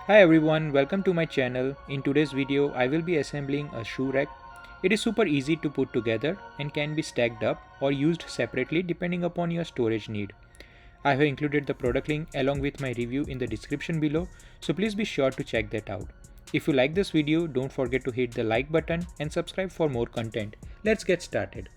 Hi everyone, welcome to my channel. In today's video, I will be assembling a shoe rack. It is super easy to put together and can be stacked up or used separately depending upon your storage need. I have included the product link along with my review in the description below, so please be sure to check that out. If you like this video, don't forget to hit the like button and subscribe for more content. Let's get started.